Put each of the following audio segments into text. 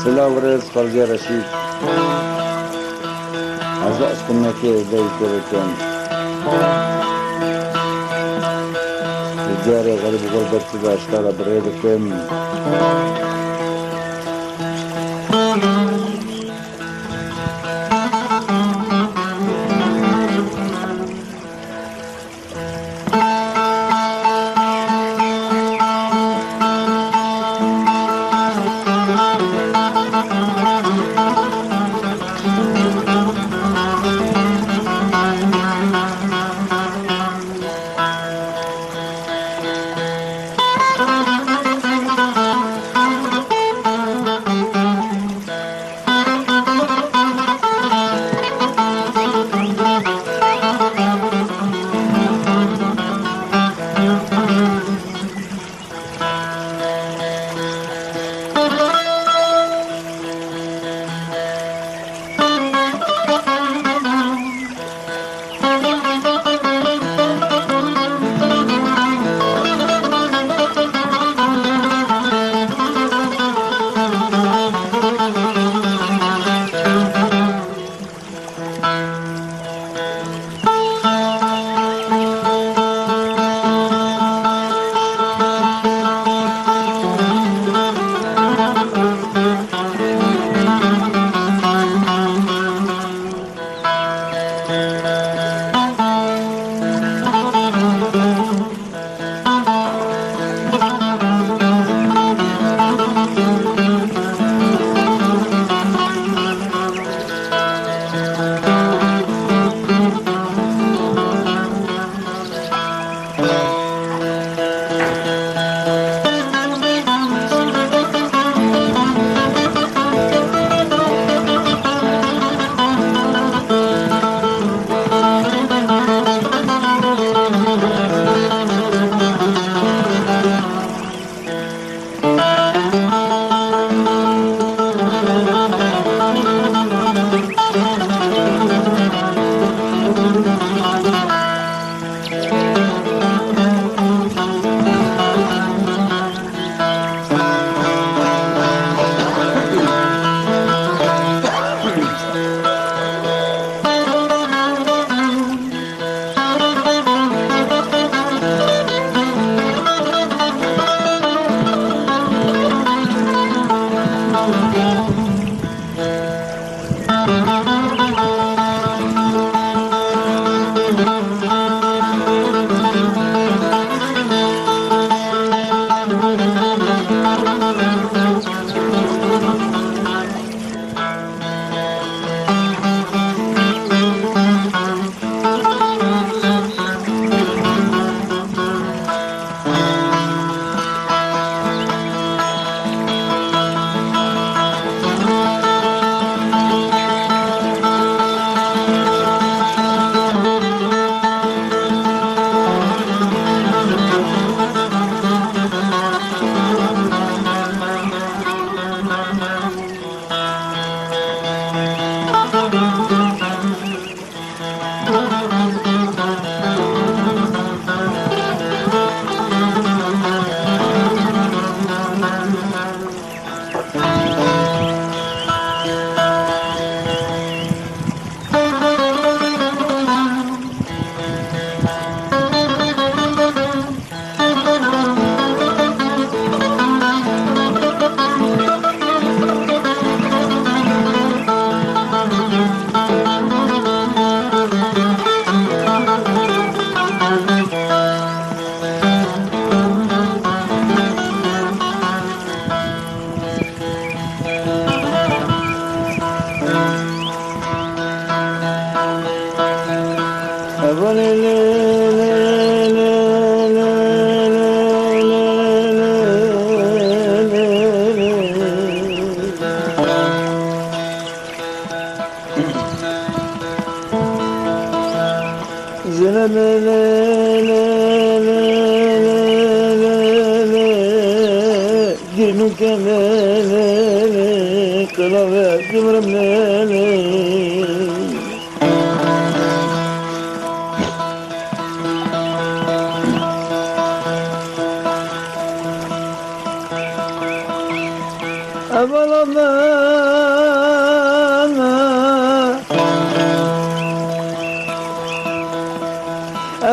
Silahvrez Farziya Rashid Azza Askunnaki Zaykurken Tijari Gharib Gurbatida Ashtara Bredekem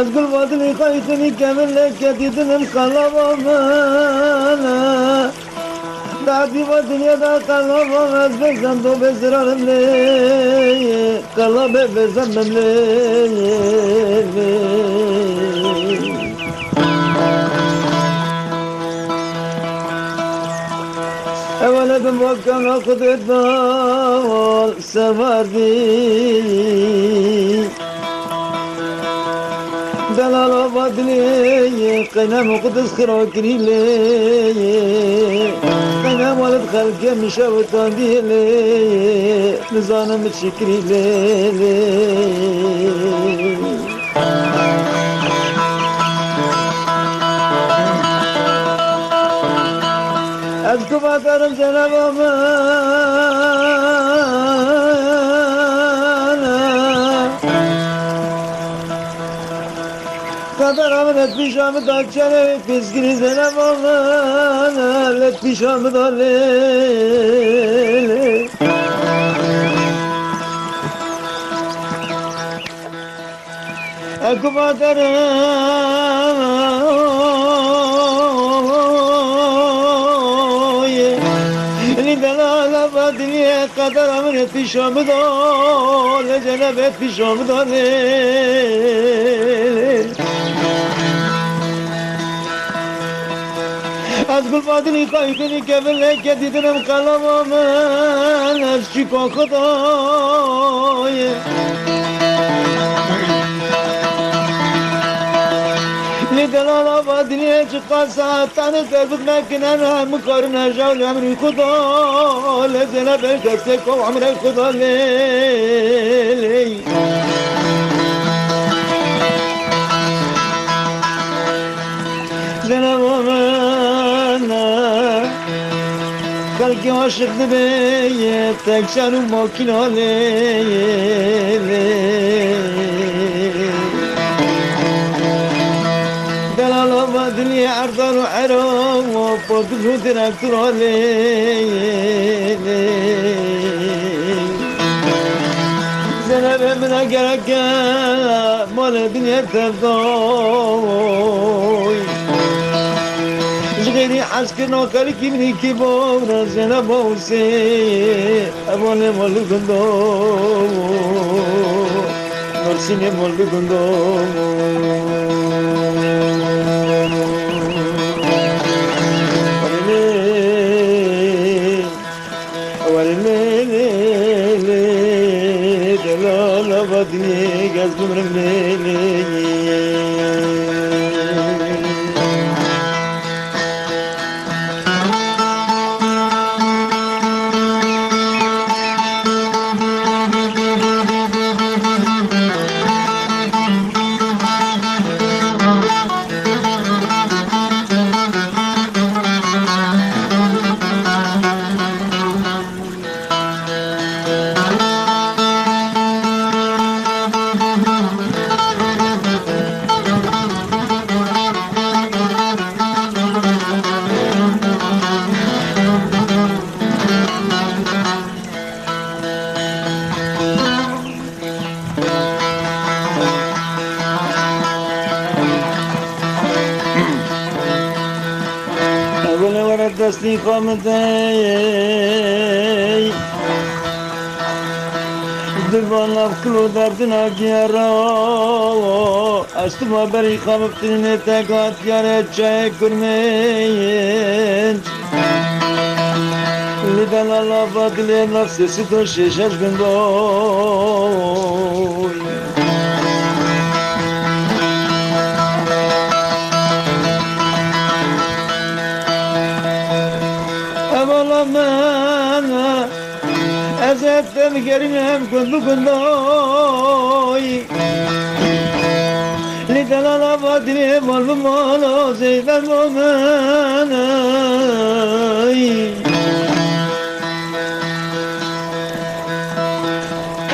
أذكر فضلي خيتني كمل لك جديدنا القلبنا بعدي فضلي دا قلبا أزبزم دو بزرارم لي قلبي بزمم لي أولا بموكم أخذت بال سفردي دلال بدلي قنام قدس خراكري لي قنام ولد خلقي مشاوتان دي لي نزانم متشكري لي أذكر فاترم جناب kadar amet pişamı da çene pizgini zene bana let pişamı da le Ni dalala badliye kadar amet pişamı da le cenabet pişamı da le أذكر فاضلي قايدني قبل لك جديدنا مقلبا من أشكي خطاي لدلالا فاضلي أشقى ساعتان قلبك لكن أنا مقارنة جاول عمري خدا لزنا بالكسك وعمري خدا لي زنا Belki aşıktı beye tek canım makinalı Delala badli ardan aram Podlu direktör ali Zenebe mine gerek mal dünya tevdoy غيري عسكر نوكر كيمني كيبور زنا بوسي ابوني مولو كندو نورسيني مولو كندو دلالا بدني قزم رملي دستی خامده دلوان افکلو دردن آگیارا اشتما بری خامفتین تکات یاره چای کرمین لیدن الله بادلی نفسی تو ششش بندوی Ezettem gerinem kundu kundoy Lidalala vadini malum malo zeyden momenay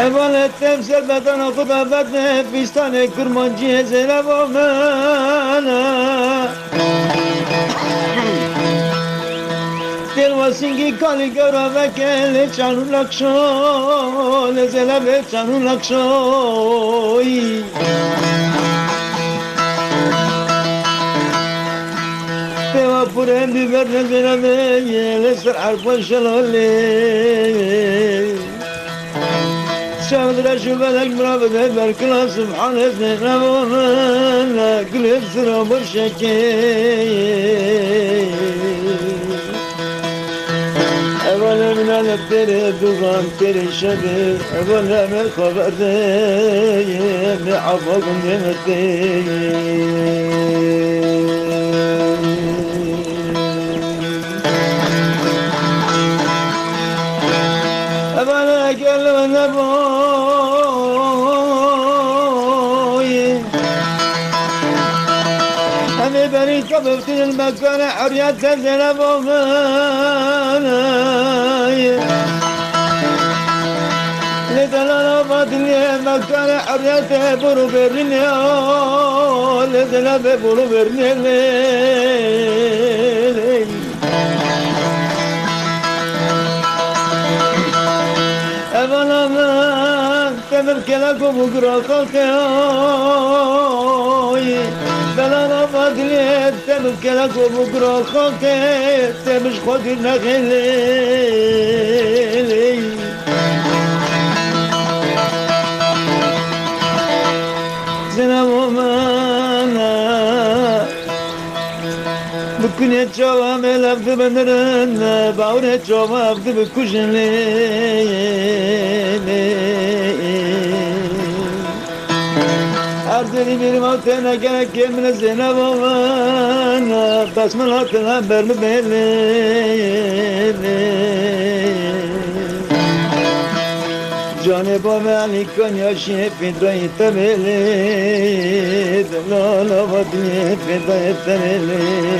Evalettem serbetan okuda bedne Pistane kurmancıya zeynep omena Delvasingi kali gara vekele çanu lakşo Lezelebe çanu lakşo Deva puren düberne zirame Leser arpa şalole Şavdra şubelek mrabede berkila subhane zeynevona Gülüp sıra bir şekil Evvela minnet tere dugan tere şebe Evvela me haber deyim Ne afakın demet Evvela gelme ne boy Hani beni kabıftın mekane Hürriyetten zeynep olmana Lidalala vadini mekane Hürriyete buru verini Lidalala buru verini Evvela men temir kelek bu grakake Belala vadili temir kelek bu grakake Temiş kodir nekili Zeynep omana Bükün et çavam elabdı benderin Bağır et çavabdı büküşünli Ardeli bir matene gerek yemine Zeynep omana Basmın hatına bermi belli Caneba ve alikan yaşı fidayı temeli Delala vadini fidayı temeli